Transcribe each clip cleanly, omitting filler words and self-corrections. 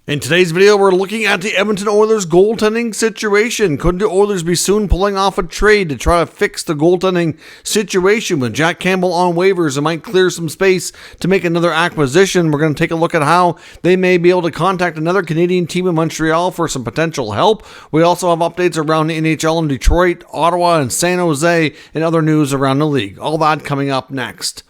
In today's video, we're looking at the Edmonton Oilers goaltending situation. Could the Oilers be soon pulling off a trade to try to fix the goaltending situation with Jack Campbell on waivers? It might clear some space to make another acquisition. We're going to take a look at how they may be able to contact another Canadian team in Montreal for some potential help. We also have updates around the NHL in Detroit, Ottawa, and San Jose, and other news around the league. All that coming up next.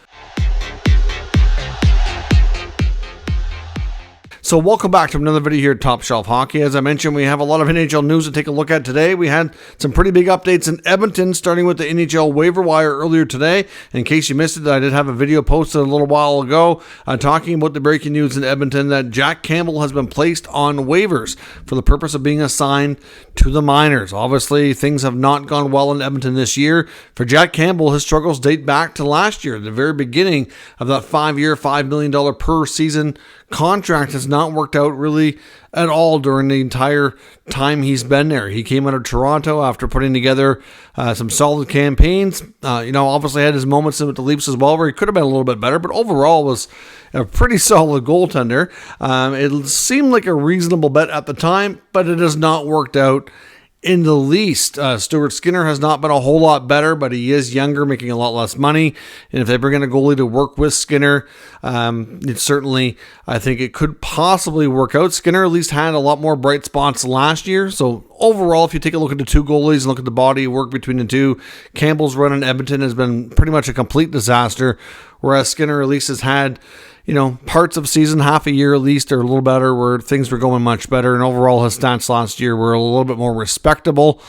So welcome back to another video here at Top Shelf Hockey. As I mentioned, we have a lot of NHL news to take a look at today. We had some pretty big updates in Edmonton, starting with the NHL waiver wire earlier today. In case you missed it, I did have a video posted a little while ago talking about the breaking news in Edmonton that Jack Campbell has been placed on waivers for the purpose of being assigned to the minors. Obviously, things have not gone well in Edmonton this year. For Jack Campbell, his struggles date back to last year, the very beginning of that 5-year, $5 million per season contract has not worked out really at all during the entire time he's been there. He came out of Toronto after putting together some solid campaigns. Obviously had his moments with the Leafs as well where he could have been a little bit better, but overall was a pretty solid goaltender. It seemed like a reasonable bet at the time, but it has not worked out in the least. Stuart Skinner has not been a whole lot better, but he is younger, making a lot less money. And if they bring in a goalie to work with Skinner, it's certainly, I think it could possibly work out. Skinner at least had a lot more bright spots last year. So overall, if you take a look at the two goalies and look at the body of work between the two, Campbell's run in Edmonton has been pretty much a complete disaster, whereas Skinner at least has had parts of season, half a year at least, or a little better, where things were going much better. And overall, his stats last year were a little bit more respectable.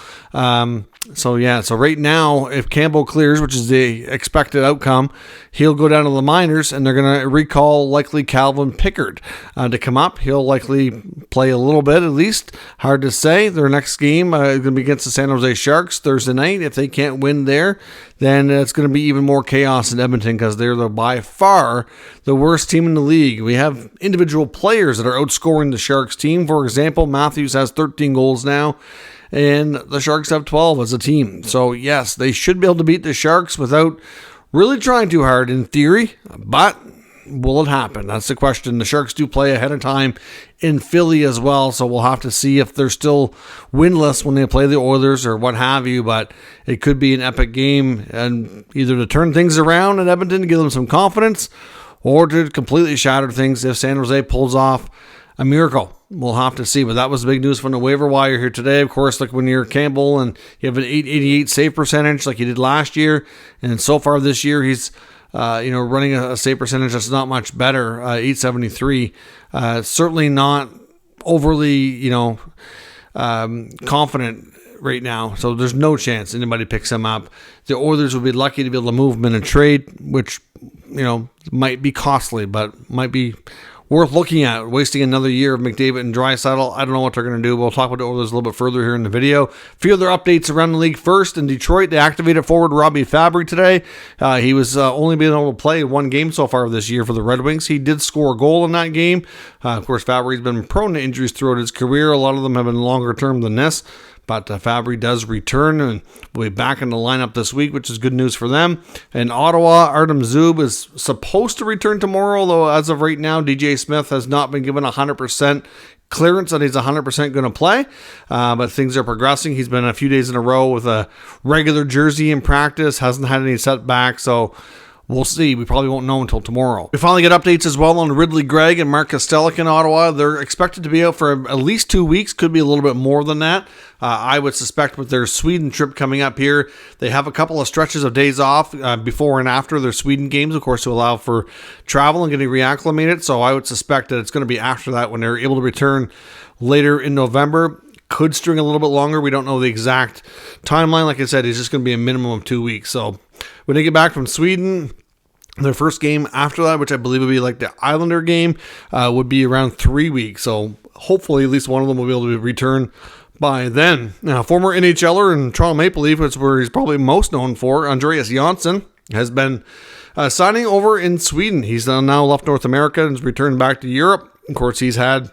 So right now, if Campbell clears, which is the expected outcome, he'll go down to the minors, and they're going to recall likely Calvin Pickard to come up. He'll likely play a little bit at least. Hard to say. Their next game is going to be against the San Jose Sharks Thursday night. If they can't win there, then it's going to be even more chaos in Edmonton because they're by far the worst team in the league. We have individual players that are outscoring the Sharks team. For example, Matthews has 13 goals now, and the Sharks have 12 as a team. So yes, they should be able to beat the Sharks without really trying too hard in theory, but will it happen? That's the question. The Sharks do play ahead of time in Philly as well, so we'll have to see if they're still winless when they play the Oilers or what have you, but it could be an epic game, and either to turn things around in Edmonton to give them some confidence, or to completely shatter things if San Jose pulls off a miracle. We'll have to see, but that was big news from the waiver wire here today. Of course, like when you're Campbell and you have an .888 save percentage like he did last year, and so far this year he's running a save percentage that's not much better, .873. Certainly not overly, confident right now. So there's no chance anybody picks him up. The Oilers would be lucky to be able to move him in a trade, which, might be costly, but might be worth looking at. Wasting another year of McDavid and Draisaitl, I don't know what they're going to do. We'll talk about the Oilers a little bit further here in the video. A few other updates around the league. First, in Detroit, they activated forward Robby Fabbri today. He was only being able to play one game so far this year for the Red Wings. He did score a goal in that game. Of course, Fabbri's been prone to injuries throughout his career. A lot of them have been longer term than this. But Fabbri does return and will be back in the lineup this week, which is good news for them. In Ottawa, Artem Zub is supposed to return tomorrow, though as of right now, DJ Smith has not been given 100% clearance that he's 100% going to play. But things are progressing. He's been a few days in a row with a regular jersey in practice, hasn't had any setbacks, so we'll see. We probably won't know until tomorrow. We finally get updates as well on Ridley Gregg and Mark Kastelic in Ottawa. They're expected to be out for at least 2 weeks, could be a little bit more than that. I would suspect with their Sweden trip coming up here, they have a couple of stretches of days off before and after their Sweden games, of course, to allow for travel and getting reacclimated. So I would suspect that it's going to be after that when they're able to return later in November. Could string a little bit longer. We don't know the exact timeline. Like I said, it's just going to be a minimum of 2 weeks. So when they get back from Sweden, their first game after that, which I believe would be like the Islander game, would be around 3 weeks. So hopefully at least one of them will be able to return by then. Now, former NHLer and Toronto Maple Leaf, which is where he's probably most known for, Andreas Johnsson, has been signing over in Sweden. He's now left North America and has returned back to Europe. Of course, he's had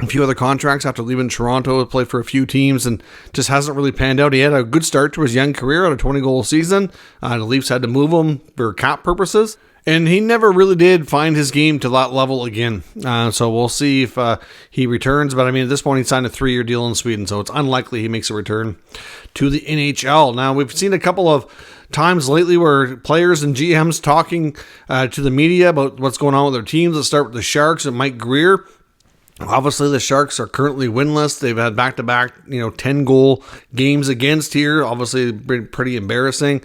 a few other contracts after leaving Toronto to play for a few teams and just hasn't really panned out. He had a good start to his young career at a 20-goal season. The Leafs had to move him for cap purposes. And he never really did find his game to that level again. So we'll see if he returns. But I mean, at this point, he signed a 3-year deal in Sweden, so it's unlikely he makes a return to the NHL. Now, we've seen a couple of times lately where players and GMs talking to the media about what's going on with their teams. Let's start with the Sharks and Mike Greer. Obviously, the Sharks are currently winless. They've had back-to-back, 10-goal games against here. Obviously, pretty embarrassing,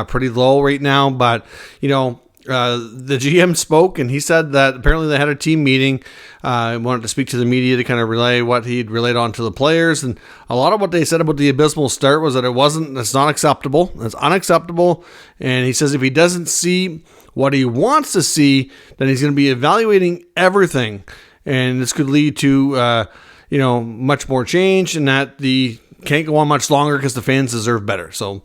pretty low right now. But, the GM spoke, and he said that apparently they had a team meeting. Wanted to speak to the media to kind of relay what he'd relayed on to the players. And a lot of what they said about the abysmal start was that it's not acceptable. It's unacceptable. And he says if he doesn't see what he wants to see, then he's going to be evaluating everything. And this could lead to, much more change, and that the can't go on much longer because the fans deserve better. So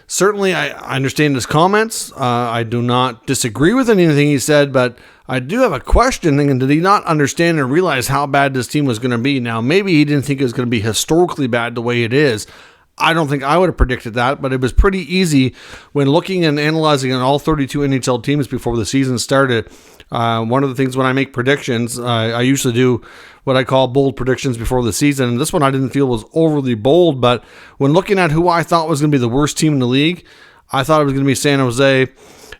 certainly I understand his comments. I do not disagree with anything he said, but I do have a question. And did he not understand and realize how bad this team was going to be? Now, maybe he didn't think it was going to be historically bad the way it is. I don't think I would have predicted that, but it was pretty easy when looking and analyzing on all 32 NHL teams before the season started. One of the things when I make predictions, I usually do what I call bold predictions before the season. And this one I didn't feel was overly bold, but when looking at who I thought was going to be the worst team in the league, I thought it was going to be San Jose,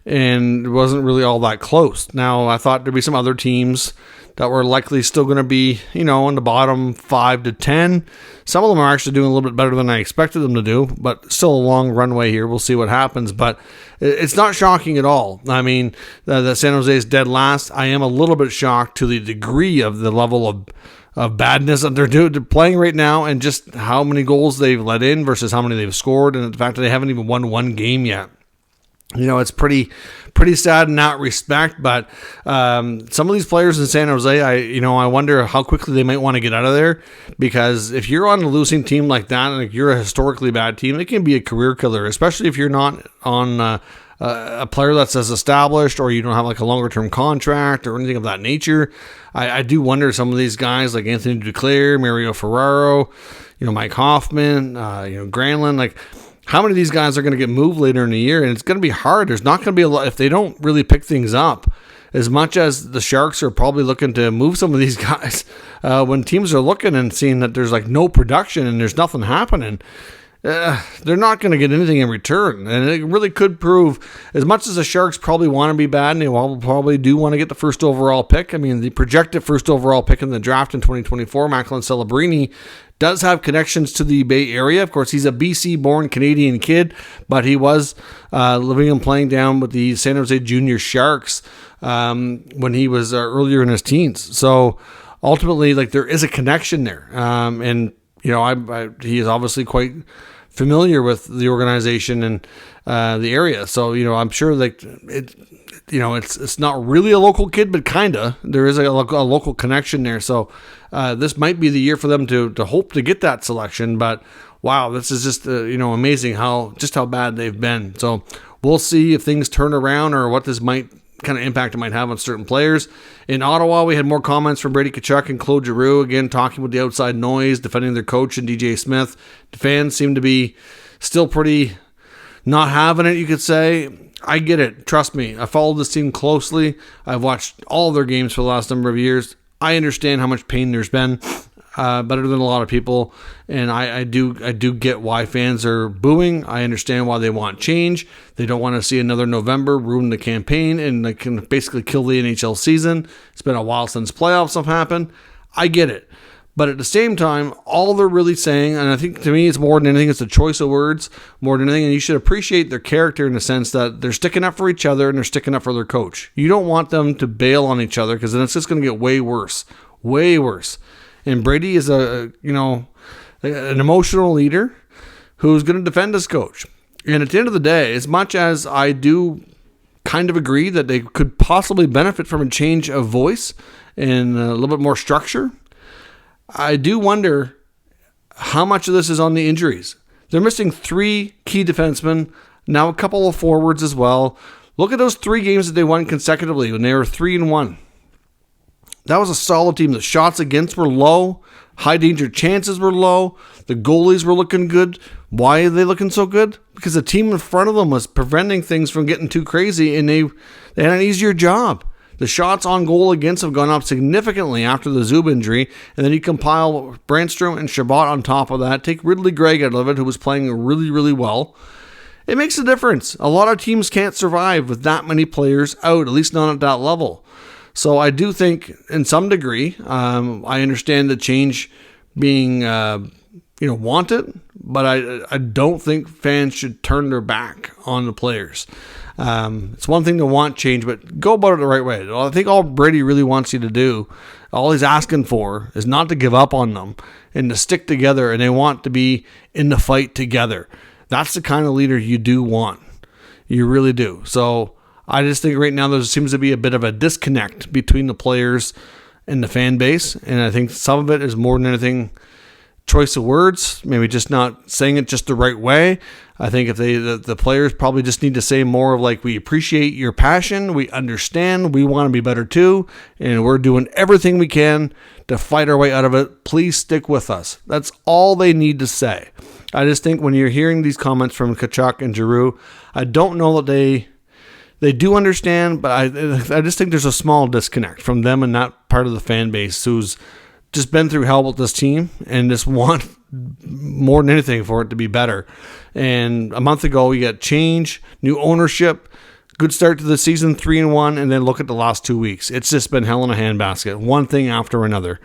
and it wasn't really all that close. Now, I thought there'd be some other teams that were likely still going to be, in the bottom 5 to 10. Some of them are actually doing a little bit better than I expected them to do, but still a long runway here. We'll see what happens, but it's not shocking at all. I mean, that San Jose is dead last. I am a little bit shocked to the degree of the level of badness that they're playing right now, and just how many goals they've let in versus how many they've scored, and the fact that they haven't even won one game yet. It's pretty sad in that respect, but some of these players in San Jose, I wonder how quickly they might want to get out of there, because if you're on a losing team like that, and you're a historically bad team, it can be a career killer, especially if you're not on a player that's as established, or you don't have like a longer term contract or anything of that nature. I do wonder some of these guys like Anthony Duclair, Mario Ferraro, Mike Hoffman, Granlund, like, how many of these guys are going to get moved later in the year? And it's going to be hard. There's not going to be a lot if they don't really pick things up. As much as the Sharks are probably looking to move some of these guys, when teams are looking and seeing that there's like no production and there's nothing happening, they're not going to get anything in return. And it really could prove, as much as the Sharks probably want to be bad, and they probably do want to get the first overall pick. I mean, the projected first overall pick in the draft in 2024, Macklin Celebrini, does have connections to the Bay Area. Of course, he's a BC-born Canadian kid, but he was living and playing down with the San Jose Junior Sharks when he was earlier in his teens. So ultimately, like, there is a connection there, and he is obviously quite familiar with the organization and the area. So I'm sure like it's not really a local kid, but kinda there is a local connection there. So this might be the year for them to hope to get that selection. But wow, this is just amazing how bad they've been. So we'll see if things turn around or what this might kind of impact it might have on certain players. In Ottawa, we had more comments from Brady Tkachuk and Claude Giroux, again talking with the outside noise, defending their coach and DJ Smith. The fans seem to be still pretty not having it, you could say. I get it. Trust me. I followed this team closely. I've watched all of their games for the last number of years. I understand how much pain there's been, better than a lot of people, and I do get why fans are booing. I understand why they want change. They don't want to see another November ruin the campaign and they can basically kill the NHL season. It's been a while since playoffs have happened. I get it. But at the same time, all they're really saying, and I think to me it's more than anything, it's a choice of words more than anything, and you should appreciate their character in the sense that they're sticking up for each other and they're sticking up for their coach. You don't want them to bail on each other, because then it's just going to get way worse. Way worse. And Brady is an emotional leader who's going to defend his coach. And at the end of the day, as much as I do kind of agree that they could possibly benefit from a change of voice and a little bit more structure, I do wonder how much of this is on the injuries. They're missing 3 key defensemen, now a couple of forwards as well. Look at those 3 games that they won consecutively when they were 3-1. That was a solid team. The shots against were low. High danger chances were low. The goalies were looking good. Why are they looking so good? Because the team in front of them was preventing things from getting too crazy, and they had an easier job. The shots on goal against have gone up significantly after the Zub injury, and then you compile Brandstrom and Chabot on top of that. Take Ridley Gregg out of it, who was playing really, really well. It makes a difference. A lot of teams can't survive with that many players out, at least not at that level. So I do think, in some degree, I understand the change being wanted, but I don't think fans should turn their back on the players. It's one thing to want change, but go about it the right way. I think all Brady really wants you to do, all he's asking for, is not to give up on them and to stick together, and they want to be in the fight together. That's the kind of leader you do want. You really do. So I just think right now there seems to be a bit of a disconnect between the players and the fan base, and I think some of it is more than anything choice of words, maybe just not saying it just the right way. I think if the players probably just need to say more of like, we appreciate your passion, we understand, we want to be better too, and we're doing everything we can to fight our way out of it. Please stick with us. That's all they need to say. I just think when you're hearing these comments from Tkachuk and Giroux, I don't know that they do understand, but I just think there's a small disconnect from them and that part of the fan base who's just been through hell with this team and just want more than anything for it to be better. And a month ago, you got change, new ownership, good start to the season, 3-1, and then look at the last 2 weeks. It's just been hell in a handbasket, one thing after another.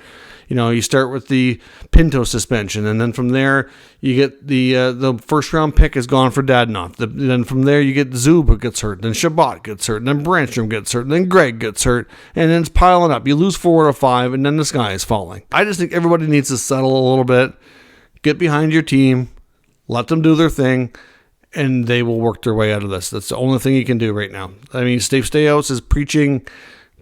You start with the Pinto suspension, and then from there, you get the first-round pick is gone for Dadonov. Then from there, you get Zub who gets hurt, then Chabot gets hurt, then Brandstrom gets hurt, then Gregg gets hurt, and then it's piling up. You lose 4 out of 5, and then the sky is falling. I just think everybody needs to settle a little bit, get behind your team, let them do their thing, and they will work their way out of this. That's the only thing you can do right now. I mean, Steve Staios is preaching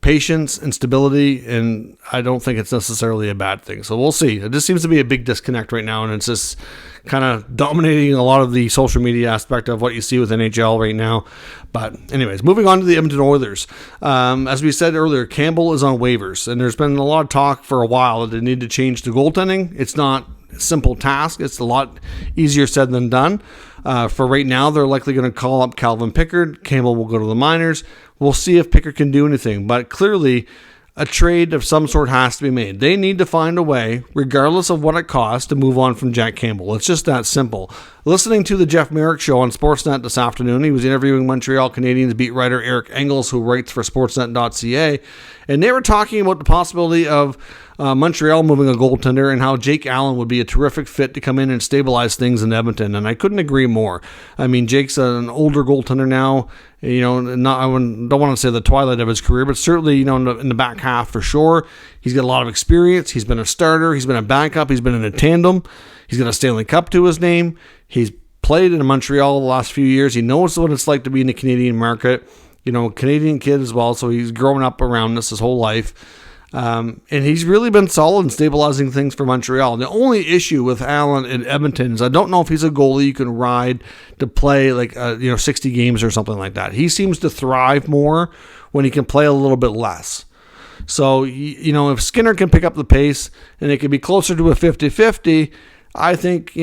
patience and stability, and I don't think it's necessarily a bad thing. So we'll see. It just seems to be a big disconnect right now, and it's just kind of dominating a lot of the social media aspect of what you see with NHL right now. But anyways, moving on to the Edmonton Oilers. As we said earlier, Campbell is on waivers, and there's been a lot of talk for a while that they need to change the goaltending. It's not a simple task. It's a lot easier said than done. For right now, they're likely going to call up Calvin Pickard. Campbell will go to the minors. We'll see if Pickard can do anything. But clearly, a trade of some sort has to be made. They need to find a way, regardless of what it costs, to move on from Jack Campbell. It's just that simple. Listening to the Jeff Merrick show on Sportsnet this afternoon, he was interviewing Montreal Canadiens beat writer Eric Engels, who writes for Sportsnet.ca, and they were talking about the possibility of Montreal moving a goaltender and how Jake Allen would be a terrific fit to come in and stabilize things in Edmonton, and I couldn't agree more. I mean, Jake's an older goaltender now, I don't want to say the twilight of his career, but certainly, in the back half for sure. He's got a lot of experience. He's been a starter. He's been a backup. He's been in a tandem. He's got a Stanley Cup to his name. He's played in Montreal the last few years. He knows what it's like to be in the Canadian market. Canadian kid as well, so he's grown up around this his whole life. And he's really been solid in stabilizing things for Montreal. The only issue with Allen in Edmonton is I don't know if he's a goalie you can ride to play 60 games or something like that. He seems to thrive more when he can play a little bit less. So, if Skinner can pick up the pace and it could be closer to a 50-50, I think,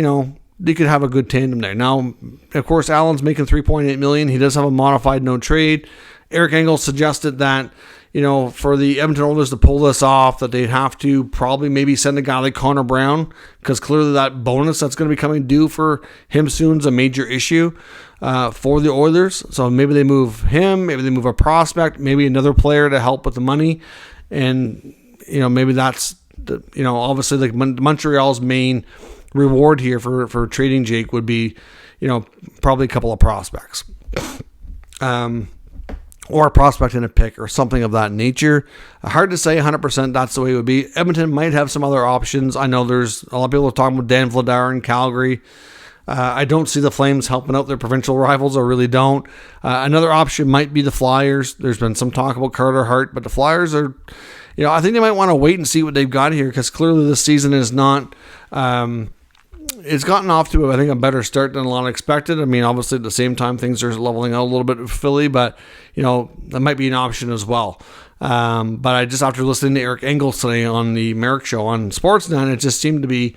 they could have a good tandem there. Now, of course, Allen's making $3.8 million. He does have a modified no trade. Eric Engels suggested that, for the Edmonton Oilers to pull this off, that they'd have to probably maybe send a guy like Connor Brown, because clearly that bonus that's going to be coming due for him soon is a major issue for the Oilers. So maybe they move him, maybe they move a prospect, maybe another player to help with the money. And, maybe that's, obviously like Montreal's main reward here for trading Jake would be, probably a couple of prospects. Or a prospect and a pick or something of that nature. Hard to say 100% that's the way it would be. Edmonton might have some other options. I know there's a lot of people talking about Dan Vladar in Calgary. I don't see the Flames helping out their provincial rivals. I really don't. Another option might be the Flyers. There's been some talk about Carter Hart, but the Flyers are, I think they might want to wait and see what they've got here, because clearly this season is not, it's gotten off to, I think, a better start than a lot expected. I mean, obviously, at the same time, things are leveling out a little bit with Philly, but, that might be an option as well. But I just, after listening to Eric Engels today on the Merrick Show on Sportsnet, it just seemed to be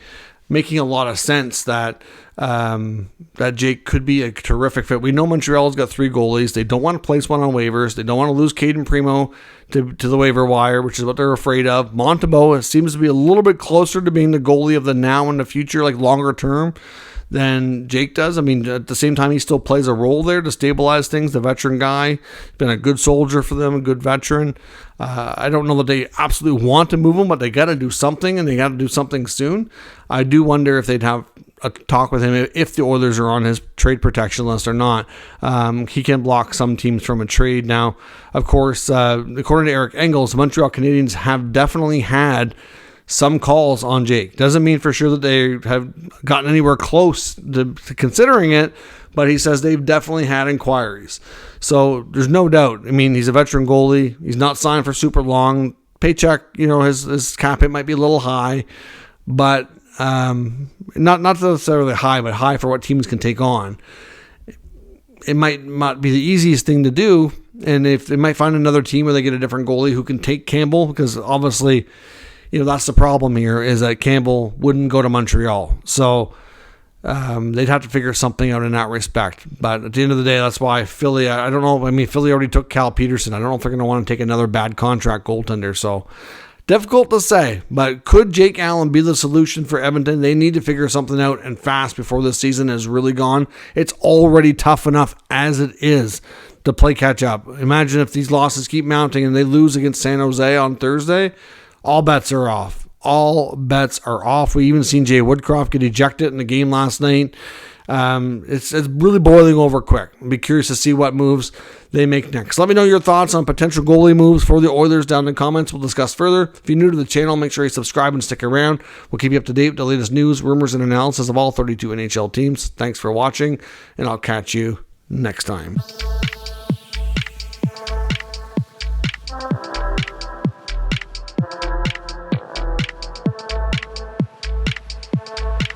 making a lot of sense that that Jake could be a terrific fit. We know Montreal's got 3 goalies. They don't want to place one on waivers. They don't want to lose Caden Primo to the waiver wire, which is what they're afraid of. Montembeault seems to be a little bit closer to being the goalie of the now and the future, like longer term, than Jake does. I mean, at the same time, he still plays a role there to stabilize things. The veteran guy, been a good soldier for them, a good veteran. I don't know that they absolutely want to move him, but they got to do something, and they got to do something soon. I do wonder if they'd have a talk with him if the Oilers are on his trade protection list or not. He can block some teams from a trade. Now, of course, according to Eric Engels, Montreal Canadiens have definitely had some calls on Jake. Doesn't mean for sure that they have gotten anywhere close to considering it, but he says they've definitely had inquiries. So there's no doubt. I mean, he's a veteran goalie. He's not signed for super long. Paycheck, his cap hit might be a little high, but not necessarily high, but high for what teams can take on. It might not be the easiest thing to do, and if they might find another team where they get a different goalie who can take Campbell, because obviously, that's the problem here, is that Campbell wouldn't go to Montreal. So they'd have to figure something out in that respect. But at the end of the day, that's why Philly, I don't know. I mean, Philly already took Cal Peterson. I don't know if they're going to want to take another bad contract goaltender. So difficult to say. But could Jake Allen be the solution for Edmonton? They need to figure something out and fast before this season is really gone. It's already tough enough as it is to play catch up. Imagine if these losses keep mounting and they lose against San Jose on Thursday. All bets are off. All bets are off. We even seen Jay Woodcroft get ejected in the game last night. It's really boiling over quick. I'll be curious to see what moves they make next. Let me know your thoughts on potential goalie moves for the Oilers down in the comments. We'll discuss further. If you're new to the channel, make sure you subscribe and stick around. We'll keep you up to date with the latest news, rumors, and analysis of all 32 NHL teams. Thanks for watching, and I'll catch you next time.